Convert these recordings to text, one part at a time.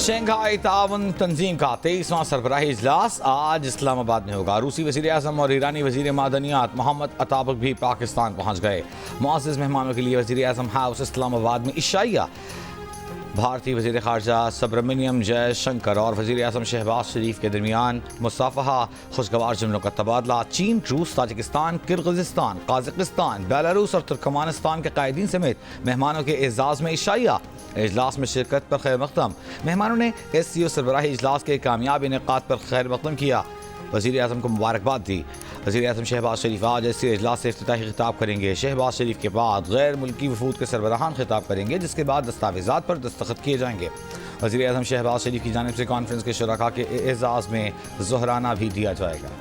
Shanghai ताउन तंजीम का 23वां सरबराही इजलास आज इस्लामाबाद में होगा। रूसी वज़ीर आज़म और ईरानी वज़ीर मादनियात मोहम्मद अताबक भी पाकिस्तान पहुँच गए। मुअज़्ज़ज़ मेहमानों के लिए वज़ीर आज़म हाउस इस्लामाबाद में इशाइया, भारतीय वज़ीर ख़ारजा सुब्रमण्यम जयशंकर और वज़ीर आज़म शहबाज शरीफ के दरमियान मुसाफ़हा, खुशगवार जुमलों का तबादला। चीन, रूस, ताजिकिस्तान, किर्गिज़स्तान, काज़ाकिस्तान, बेलारूस और तुर्कमानिस्तान के कायदीन समेत मेहमानों के एजाज़ में इशाइया। इजलास में शिरकत पर खैर मक़दम। मेहमानों ने SCO सरबराही इजलास के कामयाब इनेक़ाद पर खैर मक़दम किया, वज़ीर आज़म को मुबारकबाद दी। वज़ीर आज़म शहबाज शरीफ आज SCO इजलास से इफ्तिताही खिताब करेंगे। शहबाज शरीफ के बाद गैर मुल्की वफूद के सरबराहान खिताब करेंगे, जिसके बाद दस्तावेज़ात पर दस्तखत किए जाएंगे। वज़ीर आज़म शहबाज शरीफ की जानिब से कॉन्फ्रेंस के शुरका के एजाज़ में ज़ोहराना भी दिया जाएगा।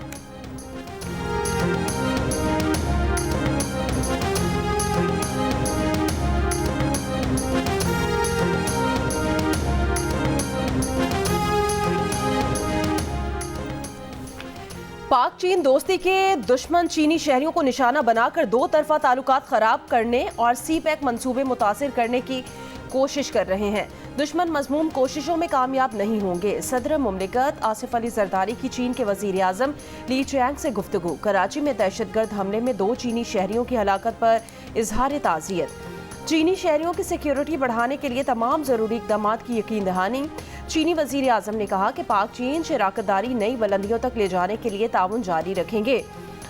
पाक चीन दोस्ती के दुश्मन चीनी शहरियों को निशाना बनाकर दो तरफा ताल्लुकात खराब करने और CPEC मंसूबे मुतासिर करने की कोशिश कर रहे हैं। दुश्मन मज़मूम कोशिशों में कामयाब नहीं होंगे। सदर मुमलिकत आसिफ अली जरदारी की चीन के वज़ीर आज़म ली चियांग से गुफ्तगू। कराची में दहशतगर्द हमले में 2 चीनी शहरियों की हलाकत पर इजहार ताज़ियत। चीनी शहरियों की सिक्योरिटी बढ़ाने के लिए तमाम ज़रूरी इक़दाम की यकीन दहानी। चीनी वज़ीर आज़म ने कहा कि पाक चीन शराकतदारी नई बुलंदियों तक ले जाने के लिए ताउन जारी रखेंगे।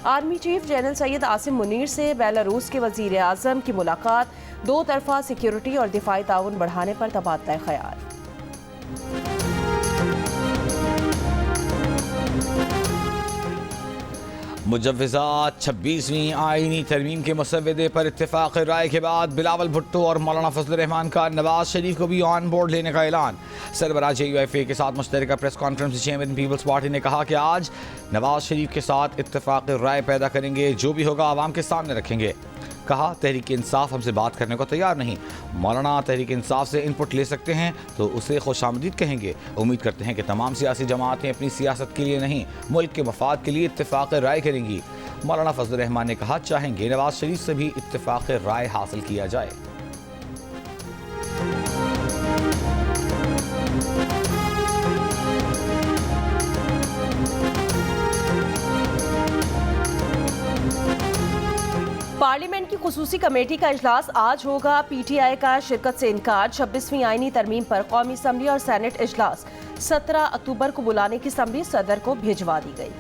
Army chief general Syed Asim Munir से बेलारूस के वज़ीर आज़म की मुलाकात। 2 तरफा सिक्योरिटी और दिफाई ताउन बढ़ाने पर तबादला ख्याल। मुजव्वज़ात 26वीं आईनी तरमीम के मसवदे पर इत्तेफाक राय के बाद बिलावल भुट्टो और मौलाना फजल रहमान का नवाज शरीफ को भी ऑन बोर्ड लेने का ऐलान। सरबराह UFA के साथ मुश्तरका प्रेस कॉन्फ्रेंस में चेयरमैन पीपल्स पार्टी ने कहा कि आज नवाज शरीफ के साथ इत्तेफाक राय पैदा करेंगे, जो भी होगा आवाम के सामने रखेंगे। कहा तहरीक इंसाफ हमसे बात करने को तैयार नहीं। मौलाना तहरीक इंसाफ से इनपुट ले सकते हैं तो उसे खुशामदीद कहेंगे। उम्मीद करते हैं कि तमाम सियासी जमातें अपनी सियासत के लिए नहीं, मुल्क के मफाद के लिए इत्तेफाक राय करेंगी। मौलाना फजल रहमान ने कहा चाहेंगे नवाज शरीफ से भी इत्तेफाक राय हासिल किया जाए। पार्लियामेंट की खुसूसी कमेटी का इजलास आज होगा। PTI का शिरकत से इनकार। 26वीं आईनी तरमीम पर कौमी असम्बली और सेनेट इजलास 17 अक्टूबर को बुलाने की असम्बली सदर को भिजवा दी गई।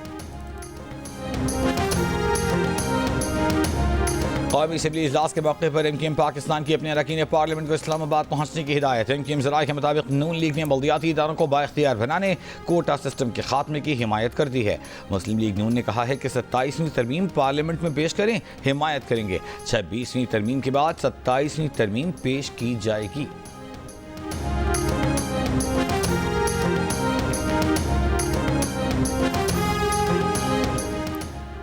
कौमी असम्बली इजलास के मौके पर MKM पाकिस्तान की अपने अरकान पार्लियामेंट को इस्लामाबाद पहुंचने की हिदायत। MKM ज़राए के मुताबिक नून लीग ने बल्दियाती इदारों को बाइख्तियार बनाने, कोटा सिस्टम के खात्मे की हिमायत कर दी है। मुस्लिम लीग नून ने कहा है कि 27वीं तरमीम पार्लियामेंट में पेश करें, हिमायत करेंगे। 26वीं तरमीम के बाद 27वीं तरमीम पेश की जाएगी।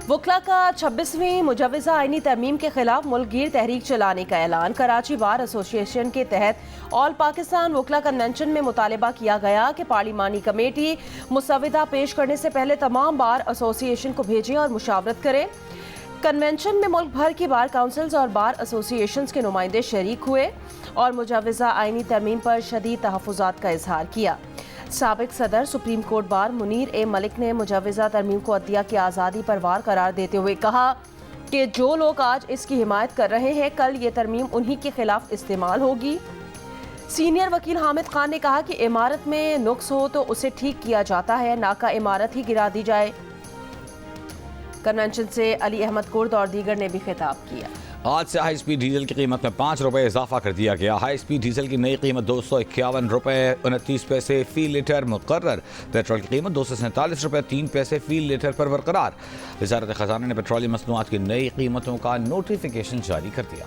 वकला का 26वीं मुजव्वज़ा आईनी तरमीम के खिलाफ मुल्कगीर तहरीक चलाने का ऐलान। कराची बार एसोसिएशन के तहत ऑल पाकिस्तान वकला कन्वेंशन में मुतालबा किया गया कि पार्लिमानी कमेटी मुसविदा पेश करने से पहले तमाम बार एसोसिएशन को भेजें और मुशावरत करें। कन्वेंशन में मुल्क भर की बार काउंसिल्स और बार एसोसिएशंस के नुमाइंदे शरीक हुए और मुजव्वज़ा आईनी तरमीम पर शदीद तहफ़्फ़ुज़ात का इजहार किया। साबिक सदर सुप्रीम कोर्ट बार मुनीर ए मलिक ने मुजव्वज़ा तरमीम को अदलिया की आज़ादी पर वार करार देते हुए कहा कि जो लोग आज इसकी हिमायत कर रहे हैं, कल ये तरमीम उन्हीं के खिलाफ इस्तेमाल होगी। सीनियर वकील हामिद खान ने कहा कि इमारत में नुक्स हो तो उसे ठीक किया जाता है, ना कि इमारत ही गिरा दी जाए। कन्वेंशन से अली अहमद कुर्द और दीगर ने भी खिताब किया। आज से हाई स्पीड डीजल की कीमत में 5 रुपये इजाफा कर दिया गया। हाई स्पीड डीजल की नई कीमत 251 रुपये 29 पैसे फी लीटर मुकर्रर। पेट्रोल की कीमत 247 रुपये 3 पैसे फी लीटर पर बरकरार। वज़ारत ख़ज़ाना ने पेट्रोलियम मसनूआत की नई कीमतों का नोटिफिकेशन जारी कर दिया।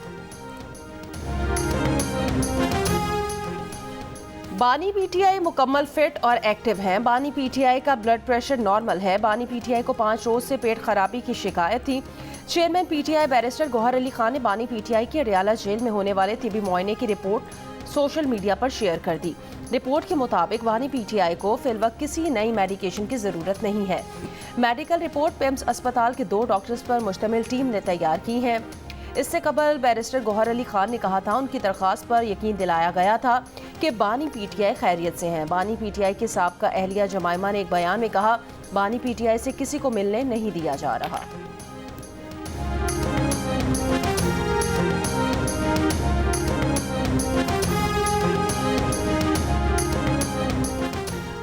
बानी PTI मुकम्मल फिट और एक्टिव हैं। बानी PTI का ब्लड प्रेशर नॉर्मल है। बानी PTI को 5 रोज से पेट खराबी की शिकायत थी। Chairman PTI barrister Gauhar Ali Khan ने बानी PTI के रियाला जेल में होने वाले तिबी मुआयने की रिपोर्ट सोशल मीडिया पर शेयर कर दी। रिपोर्ट के मुताबिक बानी PTI को फिलवक्त किसी नई मेडिकेशन की ज़रूरत नहीं है। मेडिकल रिपोर्ट पेम्स अस्पताल के 2 डॉक्टर्स पर मुश्तमिल टीम ने तैयार की है। इससे कबल बैरिस्टर गौहर अली खान ने कहा था उनकी दरख्वास्त पर यकीन दिलाया गया था कि बानी पीटीआई खैरियत से हैं। बानी पीटीआई के साबका अहलिया जमाइमा ने एक बयान में कहा, बानी पीटीआई से किसी को मिलने नहीं दिया जा रहा।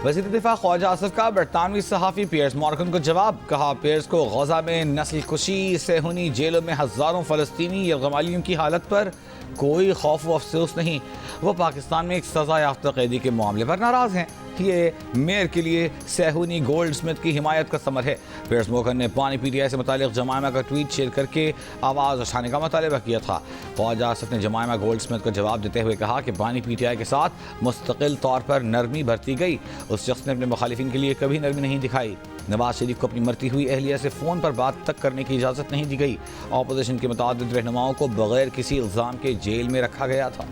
वज़ीर दिफा ख्वाजा आसिफ का बरतानवी सहाफ़ी पियर्स मॉर्गन को जवाब। कहा, पियर्स को गजा में नस्ल कुशी सेहूनी जेलों में हज़ारों फ़लस्तीनी यरगमालियों की हालत पर कोई खौफ व अफसोस नहीं। वो पाकिस्तान में एक सज़ा याफ्ता कैदी के मामले पर नाराज़ हैं। ये मेयर के लिए सेहूनी गोल्ड स्मिथ की हिमायत का समर है। पियर्स मॉर्गन ने बानी पीटीआई से मुतालिक जमाइमा का ट्वीट शेयर करके आवाज़ उठाने का मुतालबा किया था। ख्वाजा आसिफ ने जमाइमा गोल्ड स्मिथ को जवाब देते हुए कहा कि बानी पीटीआई के साथ मुस्तकिल तौर पर नरमी बरती गई। उस शख्स ने अपने मुखालिफिन के लिए कभी नरमी नहीं दिखाई। नवाज शरीफ को अपनी मरती हुई अहलिया से फ़ोन पर बात तक करने की इजाज़त नहीं दी गई। अपोजिशन के मुतादिद रहनुमाओं को बगैर किसी इल्ज़ाम के जेल में रखा गया था।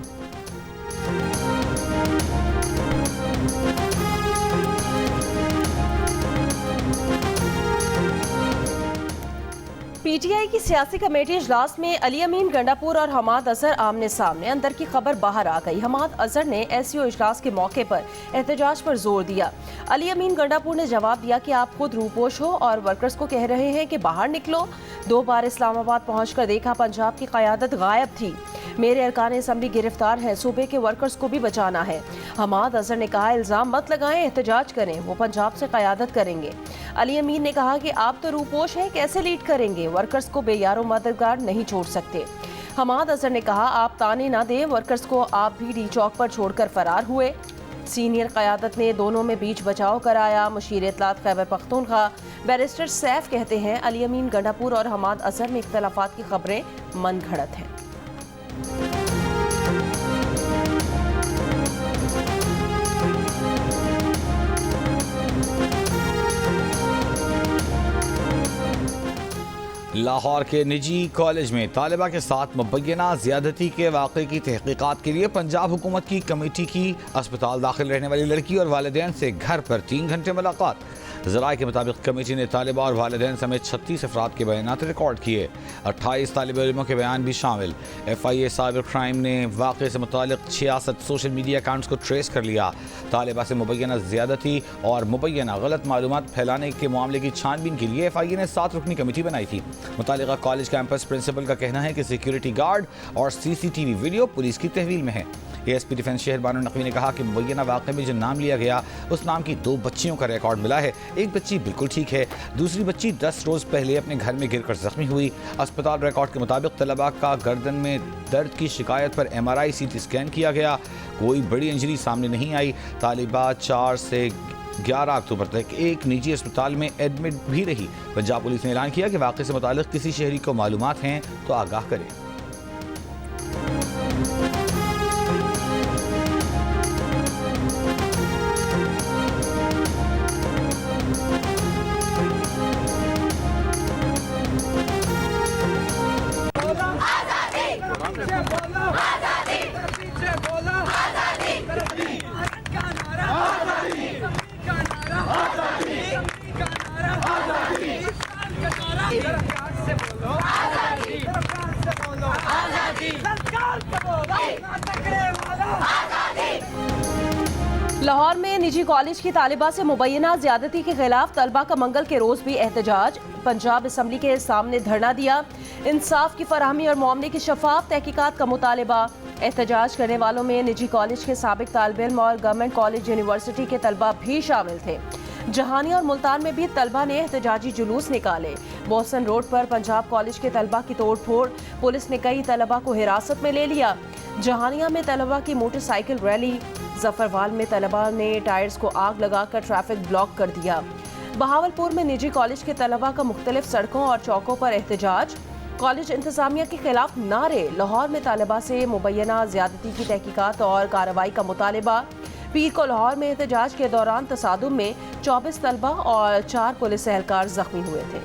पीटीआई की सियासी कमेटी इजलास में अली अमीन गंडापुर और हमाद अजहर आमने सामने। अंदर की खबर बाहर आ गई। हमाद अजहर ने एससीओ इजलास के मौके पर एहतजाज पर जोर दिया। अली अमीन गंडापुर ने जवाब दिया कि आप खुद रूपोश हो और वर्कर्स को कह रहे हैं कि बाहर निकलो। 2 बार इस्लामाबाद पहुंचकर देखा, पंजाब की क़यादत गायब थी। मेरे अरकान असम्बली गिरफ्तार हैं, सूबे के वर्कर्स को भी बचाना है। हमाद अजहर ने कहा, इल्ज़ाम मत लगाएं, एहतजाज करें, वो पंजाब से क़यादत करेंगे। अली अमीन ने कहा कि आप तो रूपोश हैं, कैसे लीड करेंगे, वर्कर्स को बेयारो मददगार नहीं छोड़ सकते। हमाद अजहर ने कहा, आप ताने ना दें, वर्कर्स को आप भी डी चौक पर छोड़कर फरार हुए। सीनियर क़यादत ने दोनों में बीच बचाव कराया। मुशीर इत्तलात खैबर पख्तूनख्वा बैरिस्टर सैफ कहते हैं, अली अमीन गंडापुर और हमाद अजहर में इख्तलाफात की खबरें मन घड़त हैं। लाहौर के निजी कॉलेज में तालिबा के साथ मुबैना ज़्यादती के वाक़े की तहक़ीक़ात के लिए पंजाब हुकूमत की कमेटी की अस्पताल दाखिल रहने वाली लड़की और वालिदैन से घर पर 3 घंटे मुलाकात। ज़राए के मुताबिक कमेटी ने तालिबा और वालिदैन समेत 36 अफराद के बयानात रिकॉर्ड किए। 28 तालिब इल्मों के बयान भी शामिल। FIA साइबर क्राइम ने वाक़े से मुतालिक 66 सोशल मीडिया अकाउंट्स को ट्रेस कर लिया। तालिबा से मुबैना ज़्यादती और मुबैना गलत मालूमात फैलाने के मामले की छानबीन के लिए FIA ने 7 रुकनी कमेटी बनाई थी। मुतालिका कॉलेज कैंपस प्रिंसिपल का कहना है कि सिक्योरिटी गार्ड और CCTV वीडियो पुलिस की तहवील में है। ASP डिफेंस शहर बानो नकवी ने कहा कि मुबैना वाक़े में जो नाम लिया गया, उस नाम की 2 बच्चियों का रिकॉर्ड मिला है। एक बच्ची बिल्कुल ठीक है, दूसरी बच्ची 10 रोज़ पहले अपने घर में गिरकर जख्मी हुई। अस्पताल रिकॉर्ड के मुताबिक तलबा का गर्दन में दर्द की शिकायत पर MRI CT स्कैन किया गया। कोई बड़ी इंजरी सामने नहीं आई। तालिबा 4 से 11 अक्टूबर तक एक निजी अस्पताल में एडमिट भी रही। पंजाब पुलिस ने ऐलान किया कि वाक़े से मुतालिक किसी शहरी को मालूमात हैं तो आगाह करें। लाहौर में निजी कॉलेज की तालिबा से मुबैना ज़्यादती के खिलाफ तलबा का मंगल के रोज़ भी एहतजाज। पंजाब असम्बली के सामने धरना दिया। इंसाफ की फराहमी और मामले की शफाफ तहकीकात का मुतालबा। एहतजाज करने वालों में निजी कॉलेज के साबिक तालिब इल्म और गवर्नमेंट कॉलेज यूनिवर्सिटी के तलबा भी शामिल थे। जहानिया और मुल्तान में भी तलबा ने एहतजाजी जुलूस निकाले। बोसन रोड पर पंजाब कॉलेज के तलबा की तोड़ फोड़, पुलिस ने कई तलबा को हिरासत में ले लिया। जहानिया में तलबा की मोटरसाइकिल रैली। जफरवाल में तलबा ने टायर्स को आग लगाकर ट्रैफिक ब्लॉक कर दिया। बहावलपुर में निजी कॉलेज के तलबा का मुख्तलिफ सड़कों और चौकों पर एहतजाज। कॉलेज इंतजामिया के खिलाफ नारे। लाहौर में तालिबा से मुबैना ज़्यादती की तहकीकात और कार्रवाई का मुतालबा। पीर को लाहौर में एहतजाज के दौरान तसादुम में 24 तलबा और 4 पुलिस एहलकार जख्मी हुए थे।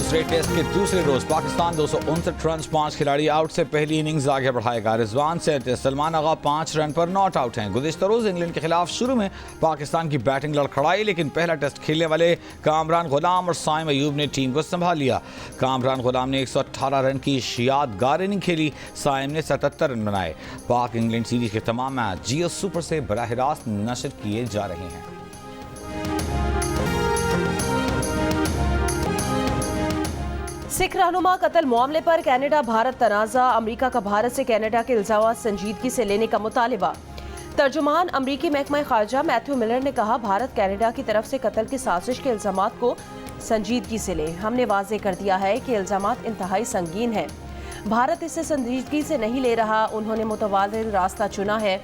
दूसरे टेस्ट के दूसरे रोज पाकिस्तान 259 रन 5 खिलाड़ी आउट से पहली इनिंग्स आगे बढ़ाएगा। रिजवान 37, सलमान आगा 5 रन पर नॉट आउट हैं। गुज़िश्ता रोज इंग्लैंड के खिलाफ शुरू में पाकिस्तान की बैटिंग लड़खड़ाई, लेकिन पहला टेस्ट खेलने वाले कामरान गुलाम और साइम अयूब ने टीम को संभाल लिया। कामरान गुलाम ने 118 रन की यादगार इनिंग खेली, साइम ने 77 रन बनाए। पाक इंग्लैंड सीरीज के तमाम मैच जियो सुपर से बराह रास्त नशर किए जा रहे हैं। सिख रहनुमा कत्ल मामले पर कनाडा भारत तनाज़ा, अमरीका का भारत से कनाडा के इल्जामात संजीदगी से लेने का मुतालिबा। तर्जुमान अमरीकी महकमा खारजा मैथ्यू मिलर ने कहा, भारत कनाडा की तरफ से कत्ल की साजिश के इल्जामात को संजीदगी से ले। हमने वाज़ेह कर दिया है कि इल्जामात इंतहाई संगीन है, भारत इसे संजीदगी से नहीं ले रहा। उन्होंने मुतवाज़िन रास्ता चुना है।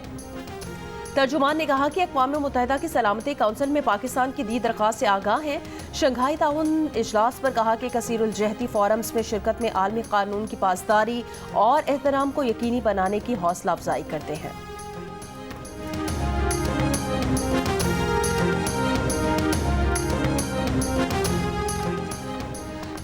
तर्जुमान ने कहा कि अक़वाम मुत्तहिदा की सलामती काउंसिल में पाकिस्तान की दी दरख्वास्त से आगाह हैं। शंघाई ताउन इजलास पर कहा कि कसीरुल जहती फोरम्स में शिरकत में आलमी कानून की पासदारी और एहतराम को यकीनी बनाने की हौसला अफजाई करते हैं।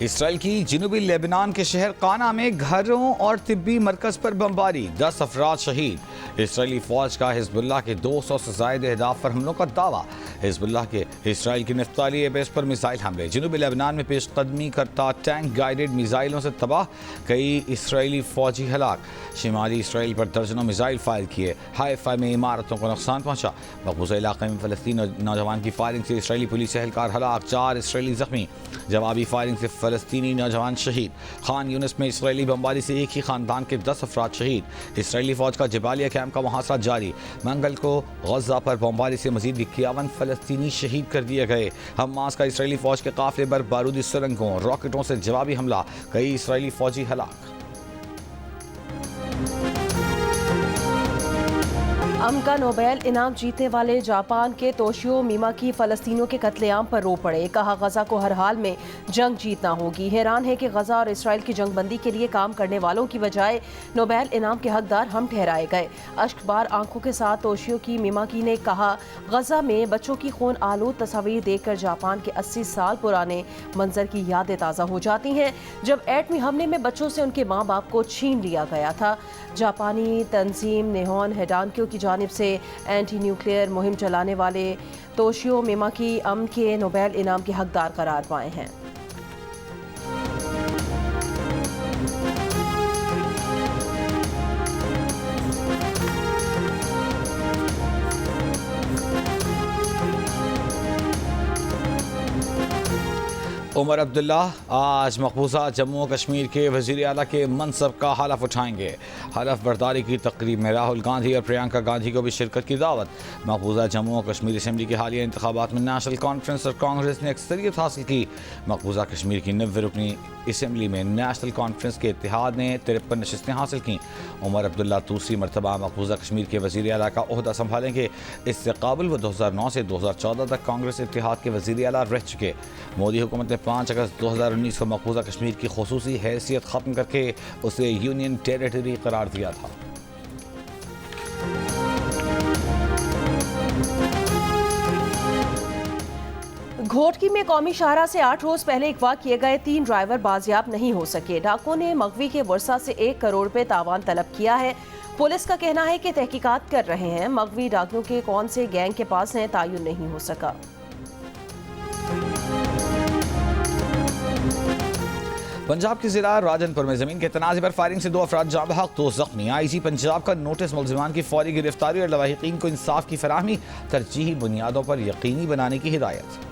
इसराइल की जनूबी लेबनान के शहर काना में घरों और तिब्बी मरकज पर बमबारी, 10 अफराद शहीद। इसराइली फौज का हिजबुल्लाह के 200 से ज़ायद अहदाफ पर हमलों का दावा। हिजबुल्लाह के इसराइल की नफ्ताली एयरबेस पर मिसाइल हमले। जनूबी लेबनान में पेशकदमी करता टैंक गाइडेड मिसाइलों से तबाह, कई इसराइली फौजी हलाक। शिमाली इसराइल पर दर्जनों मिसाइल फायर किए। हाइफा में इमारतों को नुकसान पहुंचा। मकबूजा इलाके में फ़लस्तीनी नौजवान की फायरिंग से इसराइली पुलिस एहलकार हलाक, 4 इसराइली जख्मी। जवाबी फायरिंग से फ़लस्तीनी नौजवान शहीद। खान यूनिस में इसराइली बमबारी से एक ही खानदान के 10 अफराद शहीद। इसराइली फौज का जबालिया कैंप का मुहासरा जारी। मंगल को गज़ा पर बमबारी से मजीद 51 फ़लस्तीनी शहीद कर दिए गए। हमास का इसराइली फौज के काफिले पर बारूदी सुरंगों रॉकेटों से जवाबी हमला, कई इसराइली फौजी हलाक। अमन का नोबेल इनाम जीतने वाले जापान के तोशियो मिमा की फ़लस्तीनियों के कत्लेआम पर रो पड़े। कहा, गजा को हर हाल में जंग जीतना होगी। हैरान है कि गजा और इसराइल की जंगबंदी के लिए काम करने वालों की बजाय नोबेल इनाम के हकदार हम ठहराए गए। अश्कबार आंखों के साथ तोशियो की मिमा की ने कहा, गजा में बच्चों की खून आलूद तस्वीर देखकर जापान के 80 साल पुराने मंजर की यादें ताज़ा हो जाती हैं, जब एटमी हमले में बच्चों से उनके माँ बाप को छीन लिया गया था। जापानी तंजीम नेहोन हेडांक्यो की जानिब से एंटी न्यूक्लियर मुहिम चलाने वाले तोशियो मिमा की अमन के नोबेल इनाम के हकदार करार पाए हैं। उमर अब्दुल्ला आज मकबूजा जम्मू और कश्मीर के वज़ीर आला के मनसब का हलफ उठाएंगे। हलफ बर्दारी की तकरीब में राहुल गांधी और प्रियंका गांधी को भी शिरकत की दावत। मकबूजा जम्मू और कश्मीर असम्बली के हालिया इंतखाबात में नेशनल कॉन्फ्रेंस और कांग्रेस ने अक्सरियत हासिल की। मकबूजा कश्मीर की 90 रुकनी असम्बली में नेशनल कॉन्फ्रेंस के इत्तेहाद ने 53 नशिस्तें हासिल की। उमर अब्दुल्ला दूसरी मरतबा मकबूजा कश्मीर के वज़ीर आला का ओहदा संभालेंगे। इससे काबिल वो 2009 से 2014 तक कांग्रेस इत्तेहाद के वज़ीर आला रह चुके। मोदी हुकूमत ने 5 अगस्त 2019 को मकबूजा कश्मीर की खुसूसी हैसियत ख़त्म करके उसे यूनियन टेरिटरी करार दिया था। घोटकी में कौमी शाहरा से 8 रोज पहले अगवा किए गए 3 ड्राइवर बाजियाब नहीं हो सके। डाकुओं ने मगवी के वर्षा से 1 करोड़ रुपए तावान तलब किया है। पुलिस का कहना है कि तहकीकात कर रहे हैं। मगवी डाकुओं के कौन से गैंग के पास हैं, तायुन नहीं हो सका। पंजाब के जिला राजनपुर में जमीन के तनाज़े पर फायरिंग से 2 अफराद जाँ बहक, 2 जख्मी। आईजी पंजाब का नोटिस, मुलजिमान की फौरी गिरफ्तारी और लवाहिकीन को इंसाफ की फराहमी तरजीही बुनियादों पर यकीनी बनाने की हिदायत।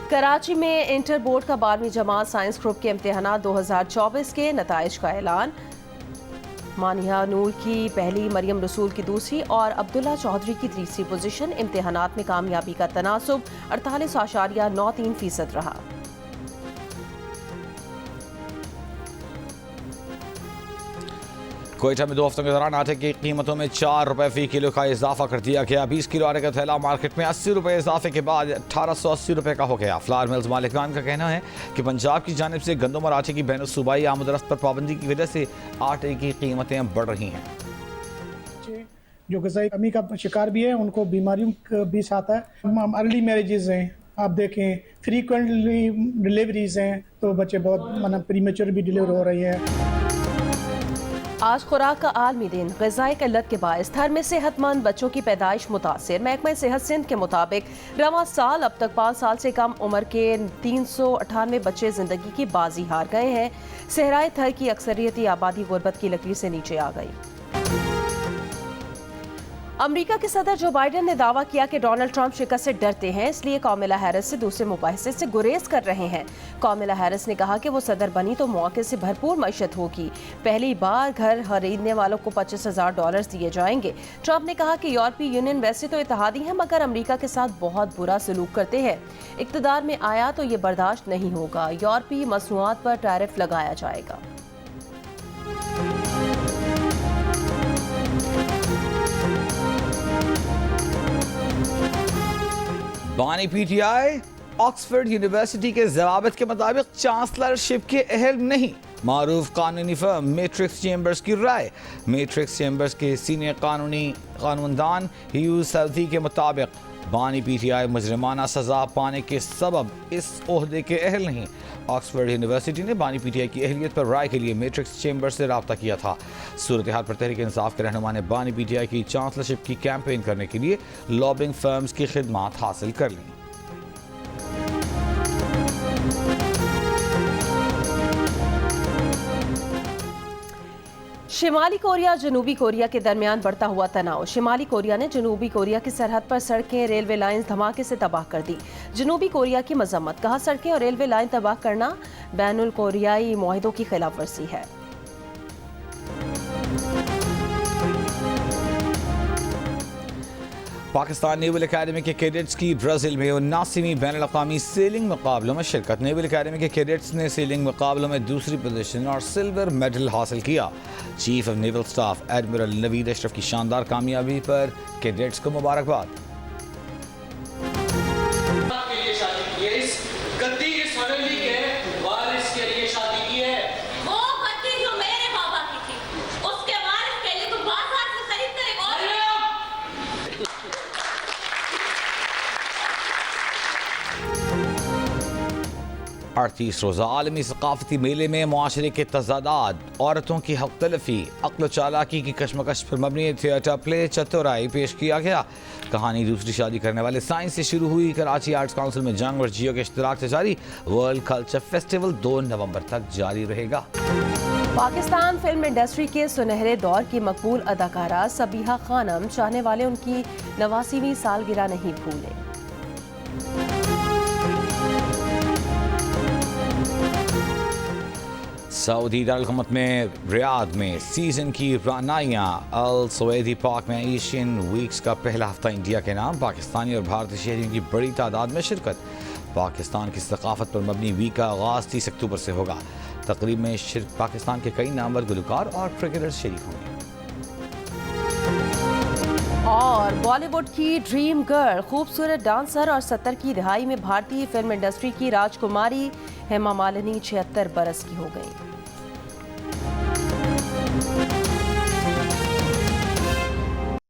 कराची में इंटर बोर्ड का 12वीं जमात साइंस ग्रुप के इम्तिहानात 2024 के नताइज का ऐलान। मानिया नूर की पहली, मरियम रसूल की दूसरी और अब्दुल्ला चौधरी की तीसरी पोजीशन। इम्तिहानात में कामयाबी का तनासुब 48.93% रहा। कोयटा में 2 हफ्तों के दौरान आटे की कीमतों में 4 रुपए फी किलो का इजाफा कर दिया गया। 20 किलो आटे का थैला मार्केट में 80 रुपए इजाफे के बाद 1880 रुपए का हो गया। फ्लावर मिल्स मालिकान का कहना है कि पंजाब की जानिब से गंदम और आटे की बैन सूबाई आमदरफ्त पर पाबंदी की वजह से आटे की कीमतें बढ़ रही हैं। जो ग़िज़ाई कमी का शिकार भी है, उनको बीमारियों का भी साथ है। अर्ली मैरिजेज़ हैं, आप देखें फ्रीक्वेंटली डिलीवरीज़ हैं, तो बच्चे बहुत प्रीमेच्योर भी डिलीवर हो रही हैं। आज खुराक का आलमी दिन। ग़िज़ाई क़िल्लत के बायस थर में सेहतमंद बच्चों की पैदाइश मुतासिर। महकमा सेहत सिंध के मुताबिक रवां साल अब तक 5 साल से कम उम्र के 398 बच्चे ज़िंदगी की बाजी हार गए हैं। सहराए थर की अक्सरियती आबादी गुर्बत की लकीर से नीचे आ गई। अमेरिका के सदर जो बाइडेन ने दावा किया कि डोनाल्ड ट्रंप शिकस्त से डरते हैं, इसलिए कामिला हैरिस से दूसरे मुबाहिसे से गुरेज कर रहे हैं। कामिला हैरिस ने कहा कि वो सदर बनी तो मौके से भरपूर मईशत होगी। पहली बार घर खरीदने वालों को $25,000 दिए जाएंगे। ट्रंप ने कहा कि यूरोपीय यूनियन वैसे तो इत्तेहादी है, मगर अमेरिका के साथ बहुत बुरा सलूक करते हैं। इक़्तिदार में आया तो ये बर्दाश्त नहीं होगा। यूरोपीय मसनूआत पर टैरिफ लगाया जाएगा। बानी पीटीआई ऑक्सफोर्ड यूनिवर्सिटी के ज़वाबित के मुताबिक चांसलरशिप के अहल नहीं। मारूफ कानूनी फर्म मैट्रिक्स चैम्बर्स की राय। मैट्रिक्स चैम्बर्स के सीनियर कानूनदान ह्यूज सऊदी के मुताबिक बानी पीटीआई मुजरिमाना सजा पाने के सबब इस ओहदे के अहल नहीं। ऑक्सफोर्ड यूनिवर्सिटी ने बानी पीटीआई की अहलियत पर राय के लिए मैट्रिक्स चैम्बर से रब्ता किया था। सूरत हाल पर तहरीक इंसाफ के रहनुमा ने बानी पीटीआई की चांसलरशिप की कैंपेन करने के लिए लॉबिंग फर्म्स की खिदमात हासिल कर ली। शिमाली कोरिया जनूबी कोरिया के दरमियान बढ़ता हुआ तनाव। शिमाली कोरिया ने जनूबी कोरिया की सरहद पर सड़कें, रेलवे लाइन्स धमाके से तबाह कर दी। जनूबी कोरिया की मजम्मत। कहा सड़कें और रेलवे लाइन तबाह करना बैनुल कोरियाई मुआहिदों की खिलाफ वर्जी है। पाकिस्तान नेवल अकेडमी के कैडेट्स की ब्राज़ील में 79वीं बैनुल-अक़वामी सेलिंग मुकाबलों में शिरकत। नेवल अकेडमी के कैडेट्स ने सेलिंग मुकाबलों में दूसरी पोजीशन और सिल्वर मेडल हासिल किया। Chief of naval staff admiral Naveed Ashraf की शानदार कामयाबी पर कैडेट्स को मुबारकबाद। अड़तीस रोज़ा आलमी सकाफती मेले में मुआशरे के तजादाद, औरतों की हक तलफी, अक्ल चालाकी की कशमकश पर मबनी थिएटर प्ले चतुराई पेश किया गया। कहानी दूसरी शादी करने वाले साइंस से शुरू हुई। कराची आर्ट्स काउंसिल में जंग और जियो के इश्तराक से जारी वर्ल्ड कल्चर फेस्टिवल 2 नवंबर तक जारी रहेगा। पाकिस्तान फिल्म इंडस्ट्री के सुनहरे दौर की मकबूल अदाकारा सबीहा खानम चाहने वाले उनकी 89वीं सालगिरह नहीं भूले। सऊदी दारुल-हुकूमत में रियाद में सीज़न की रानाइयाँ अल सवेदी पार्क में एशियन वीक्स का पहला हफ्ता इंडिया के नाम। पाकिस्तानी और भारतीय शहरियों की बड़ी तादाद में शिरकत। पाकिस्तान की सकाफत पर मबनी वीक का आगाज़ 30 अक्टूबर से होगा। तकरीब में पाकिस्तान के कई नामवर गुलकार और क्रिकेटर्स शरीक होंगे। और बॉलीवुड की ड्रीम गर्ल, खूबसूरत डांसर और 70 की दहाई में भारतीय फिल्म इंडस्ट्री की राजकुमारी हेमा मालिनी 76 बरस की हो गई।